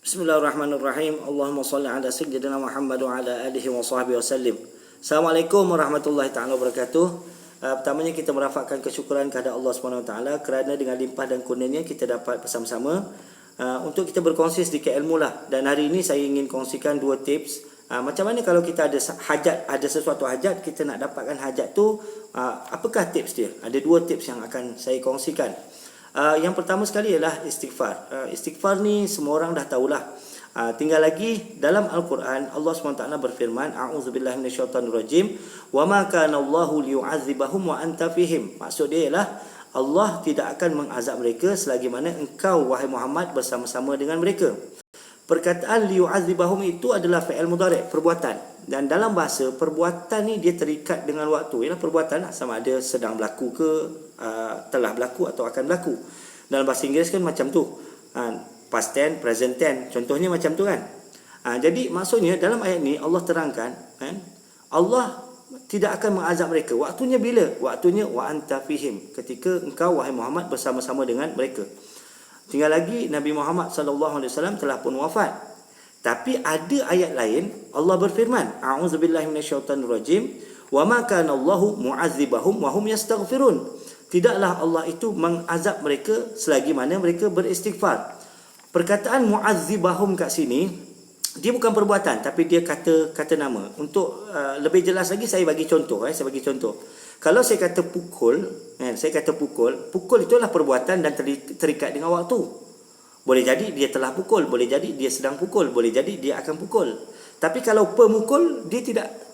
Bismillahirrahmanirrahim. Allahumma salli ala sayyidina Muhammad wa ala alihi wa sahbihi wasallim. Assalamualaikum warahmatullahi taala wabarakatuh. Pertamanya kita merafakkan kesyukuran kepada Allah Subhanahu wa taala kerana dengan limpah dan kurnianya kita dapat bersama-sama untuk kita berkongsi sedikit ilmu lah. Dan hari ini saya ingin kongsikan dua tips. Macam mana kalau kita ada hajat, ada sesuatu hajat, kita nak dapatkan hajat tu, apakah tips dia? Ada dua tips yang akan saya kongsikan. Yang pertama sekali ialah istighfar. Istighfar ni semua orang dah tahulah. Tinggal lagi dalam Al-Quran Allah SWT berfirman, a'udzubillahi minasyaitonirrajim, wa ma kana Allahu liyu'adzibahum wa anta fihim. Maksud dia ialah Allah tidak akan mengazab mereka selagi mana engkau wahai Muhammad bersama-sama dengan mereka. Perkataan liyu'adzibahum itu adalah fi'il mudhari', perbuatan. Dan dalam bahasa, perbuatan ni dia terikat dengan waktu. Ialah perbuatan lah, sama ada sedang berlaku ke, telah berlaku atau akan berlaku. Dalam bahasa Inggeris kan macam tu, past tense, present tense. Contohnya macam tu kan. Jadi maksudnya dalam ayat ni Allah terangkan, Allah tidak akan mengazab mereka. Waktunya bila? Waktunya wa anta fihim, ketika engkau wahai Muhammad bersama-sama dengan mereka. Tinggal lagi Nabi Muhammad SAW telah pun wafat. Tapi ada ayat lain Allah berfirman, a'udzubillahi minasyaitonirrajim, wa ma kana Allahu mu'adzibahum wa hum yastaghfirun. Tidaklah Allah itu mengazab mereka selagi mana mereka beristighfar. Perkataan mu'adzibahum kat sini dia bukan perbuatan, tapi dia kata nama. Untuk lebih jelas lagi saya bagi contoh. Saya bagi contoh. Kalau saya kata pukul, pukul itulah perbuatan dan terikat dengan waktu. Boleh jadi dia telah pukul, boleh jadi dia sedang pukul, boleh jadi dia akan pukul. Tapi kalau pemukul, dia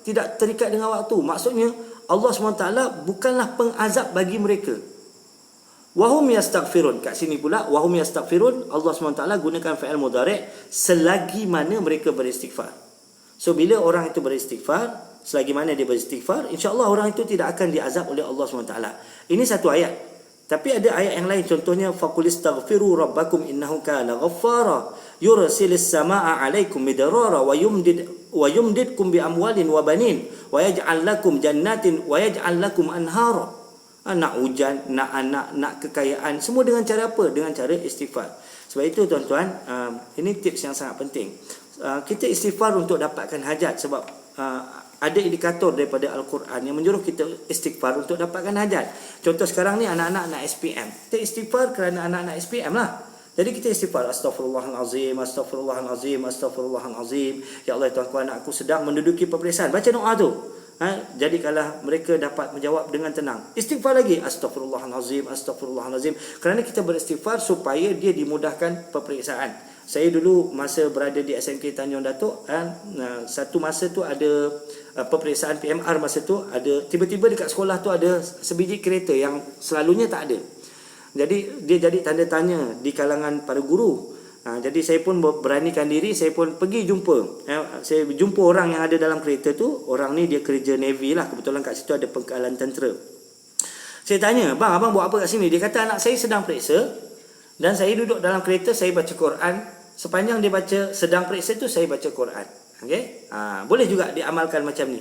tidak terikat dengan waktu. Maksudnya Allah SWT bukanlah pengazab bagi mereka. Wahum yastaghfirun. Kat sini pula wahum yastaghfirun, Allah SWT gunakan fi'il mudhari' selagi mana mereka beristighfar. So bila orang itu beristighfar, selagi mana dia beristighfar, insya-Allah orang itu tidak akan diazab oleh Allah SWT. Ini satu ayat. Tapi ada ayat yang lain, contohnya faqulistaghfiru rabbakum innahu kana ghaffara yursilis samaa 'alaikum midrara wa yumdidkum bi amwalin wa banin wa yaj'al lakum jannatin wa yaj'al lakum anhara. Nak hujan, nak anak, nak kekayaan, semua dengan cara apa? Dengan cara istighfar. Sebab itu tuan-tuan, ini tips yang sangat penting. Kita istighfar untuk dapatkan hajat, sebab ada indikator daripada Al-Quran yang menyuruh kita istighfar untuk dapatkan hajat. Contoh sekarang ni anak-anak nak SPM. Kita istighfar kerana anak-anak SPM lah. Jadi kita istighfar, astaghfirullahalazim, astaghfirullahalazim, astaghfirullahalazim. Ya Allah, Tuhanku, anakku sedang menduduki peperiksaan. Baca doa tu. Jadi kalau mereka dapat menjawab dengan tenang. Istighfar lagi, astaghfirullahalazim, astaghfirullahalazim. Kerana kita beristighfar supaya dia dimudahkan peperiksaan. Saya dulu masa berada di SMK Tanjung Datuk, satu masa tu ada peperiksaan PMR masa tu, ada tiba-tiba dekat sekolah tu ada sebiji kereta yang selalunya tak ada. Jadi dia jadi tanda tanya di kalangan para guru. Jadi saya pun beranikan diri, saya pun pergi jumpa. Saya jumpa orang yang ada dalam kereta tu. Orang ni dia kerja Navy lah, kebetulan kat situ ada pangkalan tentera. Saya tanya, "Bang, abang buat apa kat sini?" Dia kata, "Anak saya sedang periksa dan saya duduk dalam kereta, saya baca Quran. Sepanjang dia baca sedang periksa tu, saya baca Quran." Okey? Boleh juga diamalkan macam ni.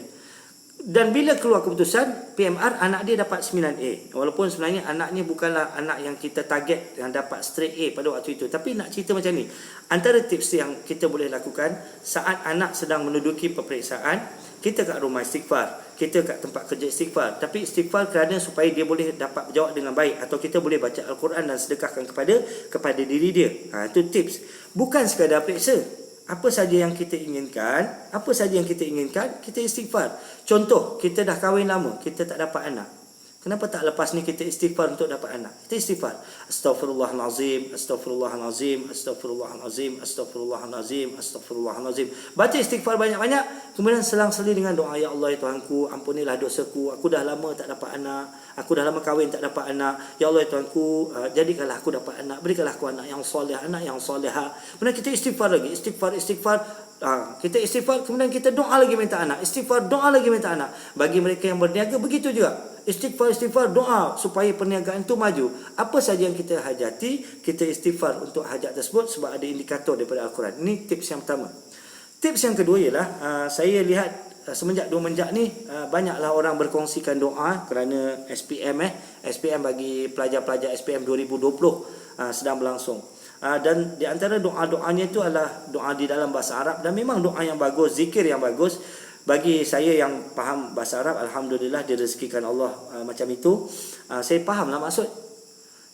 Dan bila keluar keputusan PMR, anak dia dapat 9A. Walaupun sebenarnya anaknya bukanlah anak yang kita target yang dapat straight A pada waktu itu. Tapi nak cerita macam ni. Antara tips yang kita boleh lakukan saat anak sedang menduduki peperiksaan, kita kat rumah istighfar, kita kat tempat kerja istighfar. Tapi istighfar kerana supaya dia boleh dapat jawab dengan baik, atau kita boleh baca Al-Quran dan sedekahkan kepada diri dia. Itu tips. Bukan sekadar periksa. Apa saja yang kita inginkan, kita istighfar. Contoh, kita dah kahwin lama, kita tak dapat anak. Kenapa tak lepas ni kita istighfar untuk dapat anak? Kita istighfar. Astaghfirullahalazim, astaghfirullahalazim, astaghfirullahalazim, astaghfirullahalazim, astaghfirullahalazim. Baca istighfar banyak-banyak, kemudian selang-seli dengan doa, "Ya Allah, ya Tuhanku, ampunilah dosaku. Aku dah lama tak dapat anak. Aku dah lama kahwin tak dapat anak. Ya Allah, ya Tuhanku, jadikanlah aku dapat anak. Berikanlah aku anak yang soleh, anak yang soleha." Kemudian kita istighfar lagi, istighfar. Kita istighfar, kemudian kita doa lagi minta anak. Istighfar, doa lagi minta anak. Bagi mereka yang berniaga, begitu juga. Istighfar, doa supaya perniagaan itu maju. Apa saja yang kita hajati, kita istighfar untuk hajat tersebut, sebab ada indikator daripada Al-Quran. Ini tips yang pertama. Tips yang kedua ialah, saya lihat semenjak 2 menjak ni, banyaklah orang berkongsikan doa kerana SPM bagi pelajar-pelajar SPM 2020 sedang berlangsung. Dan di antara doa-doanya itu adalah doa di dalam bahasa Arab, dan memang doa yang bagus, zikir yang bagus. Bagi saya yang faham bahasa Arab, alhamdulillah direzekikan Allah macam itu. Saya fahamlah maksud.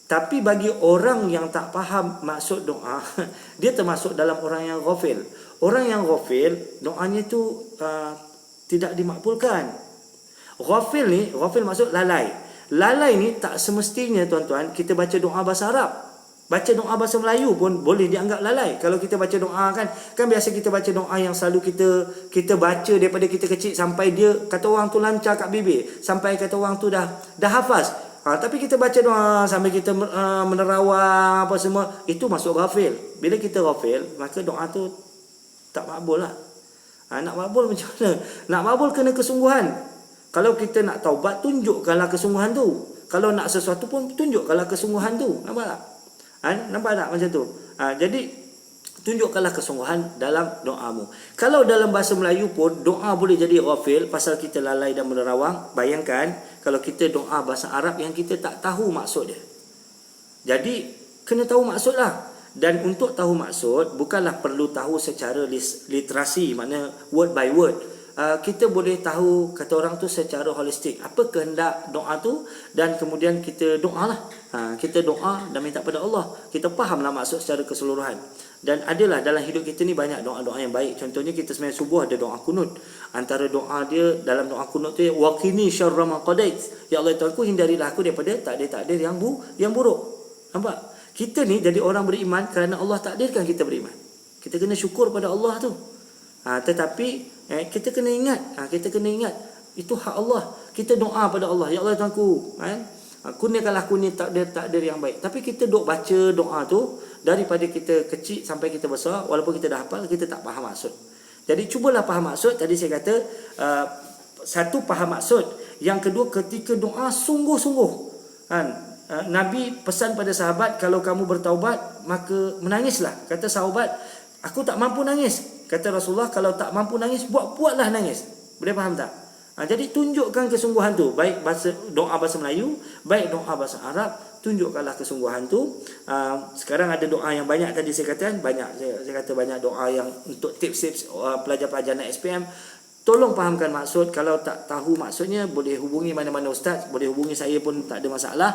Tapi bagi orang yang tak faham maksud doa, dia termasuk dalam orang yang ghafil. Orang yang ghafil, doanya itu tidak dimakbulkan. Ghafil maksud lalai. Lalai ni tak semestinya tuan-tuan kita baca doa bahasa Arab. Baca doa bahasa Melayu pun boleh dianggap lalai. Kalau kita baca doa kan biasa kita baca doa yang selalu kita baca daripada kita kecil sampai dia kata orang tu lancar kat bibir, sampai kata orang tu dah hafaz. Tapi kita baca doa sampai kita menerawang apa semua, itu masuk ghafil. Bila kita ghafil, maka doa tu tak makbul lah. Nak makbul macam mana? Nak makbul kena kesungguhan. Kalau kita nak taubat, tunjukkanlah kesungguhan tu. Kalau nak sesuatu pun tunjukkanlah kesungguhan tu. Nampak tak? Nampak tak macam tu? Jadi tunjukkanlah kesungguhan dalam doamu. Kalau dalam bahasa Melayu pun doa boleh jadi ghafil pasal kita lalai dan menerawang. Bayangkan kalau kita doa bahasa Arab yang kita tak tahu maksud dia. Jadi kena tahu maksud lah. Dan untuk tahu maksud bukanlah perlu tahu secara literasi, makna word by word. Kita boleh tahu kata orang tu secara holistik apa kehendak doa tu, dan kemudian kita doa lah. Kita doa dan minta pada Allah. Kita fahamlah maksud secara keseluruhan. Dan adalah dalam hidup kita ni banyak doa-doa yang baik. Contohnya kita sembahyang subuh ada doa kunut. Antara doa dia dalam doa kunut tu, waqini syarra ma qadait. Ya Allah Tuhanku, hindarilah aku daripada takdir-takdir yang buruk. Nampak? Kita ni jadi orang beriman kerana Allah takdirkan kita beriman. Kita kena syukur pada Allah tu. Tetapi kita kena ingat itu hak Allah. Kita doa pada Allah, ya Allah Tuhanku, kurniakanlah aku ni takdir yang baik. Tapi kita baca doa tu daripada kita kecil sampai kita besar, walaupun kita dah hafal, kita tak faham maksud. Jadi cubalah faham maksud. Tadi saya kata satu, faham maksud. Yang kedua, ketika doa sungguh-sungguh. Nabi pesan pada sahabat, kalau kamu bertaubat maka menangislah. Kata sahabat, aku tak mampu nangis. Kata Rasulullah, kalau tak mampu nangis, buatlah nangis. Boleh faham tak? Jadi tunjukkan kesungguhan tu. Baik doa bahasa Melayu, baik doa bahasa Arab, tunjukkanlah kesungguhan tu. Sekarang ada doa yang banyak, tadi saya katakan banyak. Saya kata banyak doa yang untuk tips-tips pelajar-pelajar nak SPM. Tolong fahamkan maksud. Kalau tak tahu maksudnya, boleh hubungi mana-mana ustaz, boleh hubungi saya pun tak ada masalah.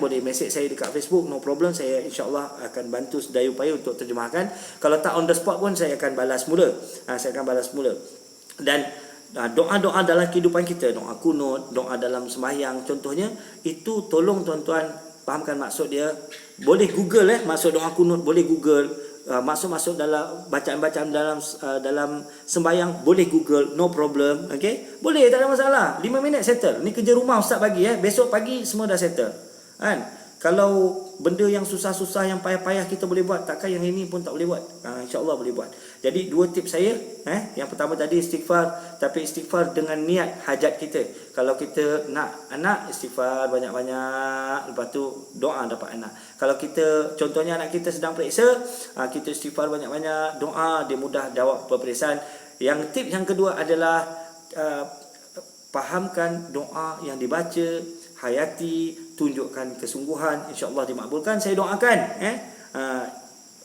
Boleh message saya dekat Facebook, no problem. Saya insya-Allah akan bantu sedaya upaya untuk terjemahkan. Kalau tak on the spot pun saya akan balas mula. Dan doa-doa dalam kehidupan kita, doa kunut, doa dalam sembahyang contohnya, itu tolong tuan-tuan fahamkan maksud dia. Boleh Google maksud doa kunut, boleh Google. Masuk dalam bacaan-bacaan dalam sembahyang, boleh Google, no problem. Okay? Boleh, tak ada masalah. 5 minit settle. Ni kerja rumah ustaz bagi besok pagi semua dah settle. Kalau benda yang susah-susah, yang payah-payah kita boleh buat, takkan yang ini pun tak boleh buat? InsyaAllah boleh buat. Jadi 2 tips saya. Yang pertama tadi istighfar, tapi istighfar dengan niat hajat kita. Kalau kita nak anak, istighfar banyak-banyak, lepas tu doa dapat anak. Kalau kita, contohnya anak kita sedang periksa, kita istighfar banyak-banyak, doa, dia mudah jawab peperiksaan. Yang tip yang kedua adalah fahamkan doa yang dibaca, hayati, tunjukkan kesungguhan, insya-Allah dimakbulkan. Saya doakan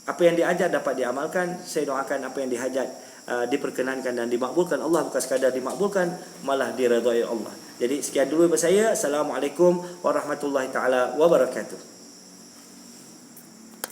apa yang diajar dapat diamalkan. Saya doakan apa yang dihajat diperkenankan dan dimakbulkan Allah. Bukan sekadar dimakbulkan, malah diredai Allah. Jadi sekian dulu daripada saya. Assalamualaikum warahmatullahi taala wabarakatuh.